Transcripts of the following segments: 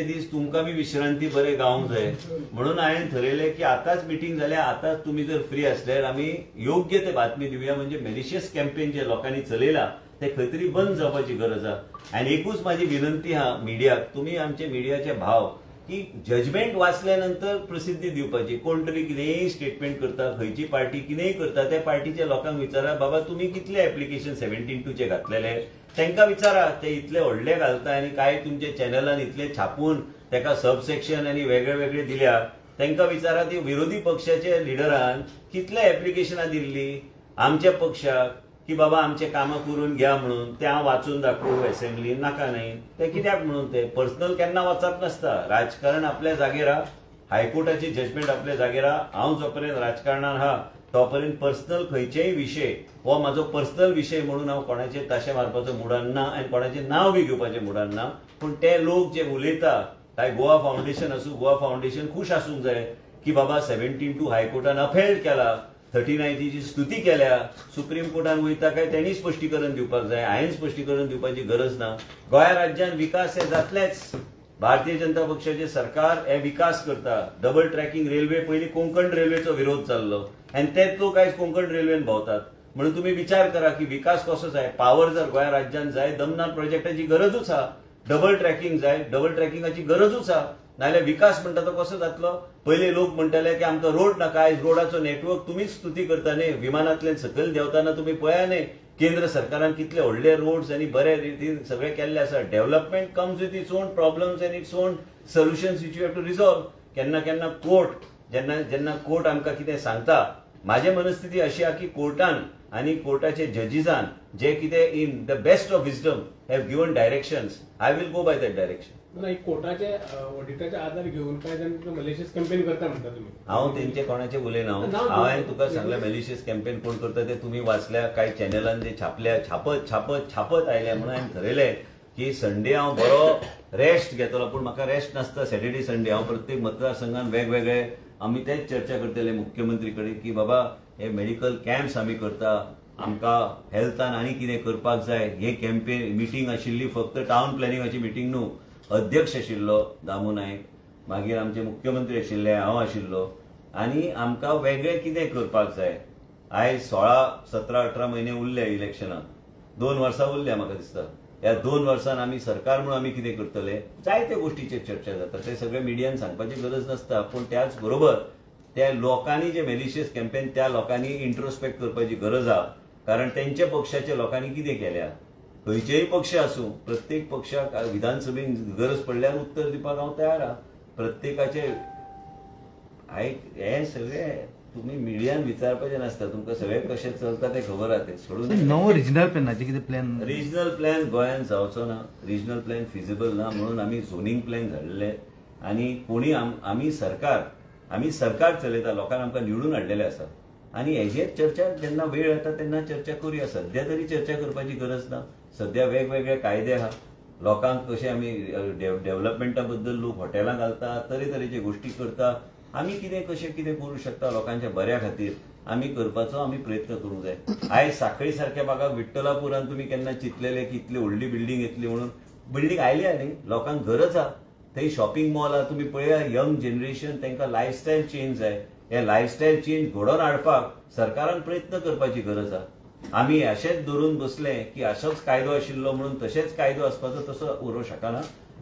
सुटयेचे दीस तुमकां बी विश्रांती बरे गावंक जाय म्हणून हांवें थारायलें की आतांच मिटींग जाल्या, आतांच तुमी जर फ्री आसल्यार आमी योग्य ते बातमी दिवया, म्हणजे मेलिशियस कॅम्पेन जे लोकांनी चलयला ते खंय तरी बंद जावपाची गरज आसा। आनी एकूच माझी विनंती आहा मिडियाक, तुमी आमचे मिडियाचे भाव, की जजमेंट वाचल्यानंतर प्रसिद्धी दिवपाची। कोण तरी कितेंय स्टेटमेंट करता, खंयची पार्टी कितेंय करता, त्या पार्टीच्या लोकांक विचारा बाबा तुम्ही कितले ऍप्लिकेशन 17(2) चे घातलेले, तांकां विचारा ते इतले व्हडले घालता आनी काय तुमच्या चॅनलान इतले छापून ताका सबसेक्शन आनी वेगळे वेगळे दिल्या, तांकां विचारा ती विरोधी पक्षाच्या लिडरान कितले ऍप्लिकेशनां दिल्ली आमच्या पक्षाक की बाबा आमचे कामां करून घ्या म्हणून, ते हांव वाचून दाखवू असेंब्लीन, नाका न्ही ते कित्याक म्हणून, ते पर्सनल केन्ना वचप नासता। राजकारण आपल्या जागेर आहा, हायकोर्टाची जजमेंट आपल्या जागेर आहा, हांव जो पर्यंत राजकारणान आहा तोपर्यंत पर्सनल खंयचेय विशय हो म्हाजो पर्सनल विशय म्हणून हांव कोणाचेर ताशे मारपाचो मुडान ना आनी कोणाचें नांव बी घेवपाचें मुडान ना। पूण ते लोक जे उलयता, काय गोवा फावंडेशन आसूं, गोवा फावंडेशन खुश आसूंक जाय की बाबा 17(2) हायकोर्टान अपेल केला, 39 ची स्तुती केल्या, सुप्रीम कोर्टान वयता काय त्यांनी स्पश्टीकरण दिवपाक जाय, हांवें स्पश्टीकरण दिवपाची गरज ना। गोंया राज्यात विकास हे जातलेच, भारतीय जनता पक्षाचे सरकार हे विकास करता। डबल ट्रॅकिंग रेल्वे, पयलीं कोंकण रेल्वेचो विरोध चाललो आनी तेच लोक आयज कोंकण रेल्वेन भोंवतात, म्हणून तुम्ही विचार करा की विकास कसो जाय। पावर जर गोंया राज्यात जाय, दमदार प्रोजेक्टाची गरजूच आहा, डबल ट्रॅकिंग जाय, डबल ट्रॅकिंगाची गरजूच आहा, नाल्यार विकास म्हणटा तो कसो जातलो। पयले लोक म्हणटाले की आमकां रोड नाका, आयज रोडाचो नेटवर्क तुमीच स्तुती करता न्ही, विमानांतल्यान सकयल देंवताना तुम्ही पळया न्ही केंद्र सरकारान कितले व्हडले रोड्स आनी बरे रितीन सगळे केल्ले आसा। Development comes with its own problems and its own solutions which you have to resolve. केन्ना केन्ना कोर्ट जेन्ना कोर्ट आमकां कितें सांगता, माझी मनस्थिती अशी आहे की कोर्टान आणि कोर्टाचे जजीजान जे कितें in the best of wisdom have given directions, I will go by that direction. कोर्टाचे ऑडिटाचे आधार घेऊन काय मॅलिशियस कॅम्पेन करता म्हणता तुम्ही? हांव तेंचे कोणाचे उलयना, हांवें तुका सांगलें मॅलिशियस कॅम्पेन कोण करता ते तुम्ही वाचल्या, काय चॅनलान जे छापल्या, छापत आयल्या म्हणून हांवें थारायलें की संडे हांव बरो रेस्ट घेतलो, पूण म्हाका रेस्ट नासता सॅटर्डे संडे। हांव प्रत्येक मतदारसंघान वेगवेगळे आमी तेच चर्चा करतले मुख्यमंत्री कडेन की बाबा हे मेडिकल कॅम्प्स आमी करता, आमकां हेल्थान आनी कितें करपाक जाय। हे कॅम्पेन मिटींग आशिल्ली फक्त टावन प्लॅनिंगाची मिटींग न्हू, अध्यक्ष आशिल्लो दामू नायक, मागीर आमचे मुख्यमंत्री आशिल्ले, हांव आशिल्लो, आनी आमकां वेगळें कितें करपाक जाय। आयज 16, 17, 18 म्हयने उरले इलेक्शनाक, 2 वर्सां उरल्या म्हाका दिसता। ह्या 2 वर्सान आमी सरकार म्हणून आमी कितें करतले, जायत्या गोष्टीचेर चर्चा जाता, ते सगळे मिडियान सांगपाची गरज नासता। पूण त्याच बरोबर त्या लोकांनी जे मेलिशियस कॅम्पेन, त्या लोकांनी इंट्रोस्पेक्ट करपाची गरज आहा, कारण तेंच्या पक्षाच्या लोकांनी कितें केल्या। खंयचेय पक्ष आसूं, प्रत्येक पक्षाक विधानसभेन गरज पडल्यार उत्तर दिवपाक हांव तयार आहा। प्रत्येकाचे हे सगळे तुम्ही मिडियान विचारपाचें नासता, तुमकां सगळे कशें चलता ते खबर आहा, ते सोडून नवो रिजनल प्लॅनाचे कितें प्लॅन? रिजनल प्लॅन गोंयांत जावचो ना, रिजनल प्लॅन फिजिबल ना, म्हणून आमी झोनिंग प्लॅन धाडले। आनी कोणी आमी सरकार चलयता, लोकांनी आमकां निवडून हाडलेले आसा, आनी हेजेर चर्चा जेन्ना वेळ येता तेन्ना चर्चा करुया। सध्या तरी चर्चा करपाची गरज ना, सध्या वेगवेगळे कायदे आहा, लोकांक कशें आमी डेव्हलपमेंटा बद्दल लोक हॉटेलां घालता, तरेतरेचे गोष्टी करता, आमी कशें कितें करूं शकता लोकांच्या बऱ्या खातीर आमी करपाचो आमी प्रयत्न करूंक जाय। आयज सांखळी सारख्या भागाक विठ्ठलापुरान तुमी केन्ना चिंतलेले की इतली व्हडली बिल्डींग येतली म्हणून? बिल्डींग आयल्या न्ही, लोकांक गरज आहा, थंय शॉपिंग मॉल आहा, तुमी पळया यंग जनरेशन तांकां लायफस्टायल चेंज जाय, हे लायफस्टायल चेंज घडोवन हाडपाक सरकारान प्रयत्न करपाची गरज आहा। आमी अशेंच धरून बसले की असोच कायदो आशिल्लो म्हणून तशेंच कायदो आसपाचो तसो उरूं शकना,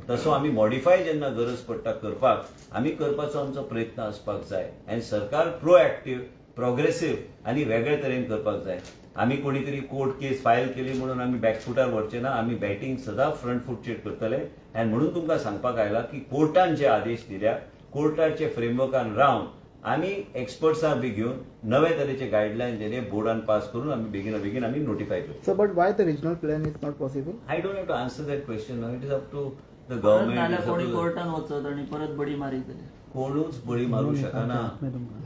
तसो आमी मॉडिफाय जेन्ना गरज पडटा करपाक आमी करपाचो आमचो प्रयत्न आसपाक जाय। आनी सरकार प्रोएक्टिव्ह, प्रोग्रेसिव्ह आनी वेगळे तरेन करपाक जाय। आमी कोणी तरी कोर्ट केस फायल केली म्हणून आमी बॅकफुटार व्हरचे ना, आमी बॅटिंग सदां फ्रंट फुटचेर करतले। आनी म्हणून तुमकां सांगपाक आयला की कोर्टान जे आदेश दिल्या, कोर्टाचे फ्रेमवर्कान रावन आमी एक्सपर्ट्सां बी घेवन नवे तरेचे गायडलायन जेणे बोर्डान पास करून आमी बेगीन आमी नोटिफाय करता। So but why the regional plan is not possible? I don't have to answer that question now, it is up to the government. कोणी कोर्टान वचत आणि परत बडी मारितले, कोणूच बळी मारू शकना।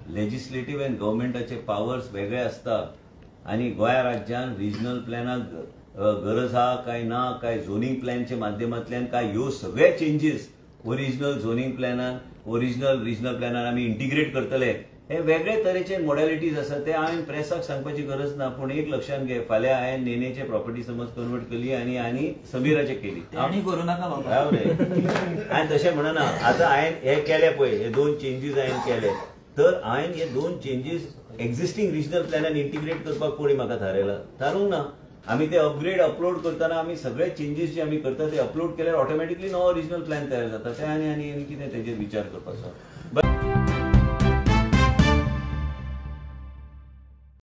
लेजिस्लेटिव्ह अँड गव्हर्नमेंटाचे पावर्स वेगळे असता, आणि गोंया राज्यान रिजनल प्लॅनाक गरज आहा काय ना, काय झोनिंग प्लॅनच्या माध्यमांतल्यान काय ह्यो सगळे चेंजीस ओरिजिनल झोनिंग प्लॅनान, ओरिजिनल रिजनल प्लॅनान आमी इंटिग्रेट करतले, हे वेगळे तरेचे मॉडेलिटीज आसा ते हांवें प्रेसाक सांगपाची गरज ना, पूण एक लक्षात घे, फाल्यां हांवें नेनेचे प्रॉपर्टी समज कन्वर्ट केली आनी समीराचे केली, आनी करूं नाका बाबा. राव रे, हांवें तशें म्हणना. आतां हांवें हे केले पळय, हे 2 चेंजीस हांवें केले, तर हांवें हे 2 चेंजीस एक्झिस्टिंग रिजनल प्लॅनान इंटिग्रेट करपाक कोणी म्हाका थारूंक ना. आमी ते अपलोड करतना आमी सगळे चेंजीस जे आमी करता ते अपलोड केल्यार ऑटोमॅटिकली नवो रिजनल प्लॅन तयार जाता. ते आनी कितें तेजेर विचार करपाचो.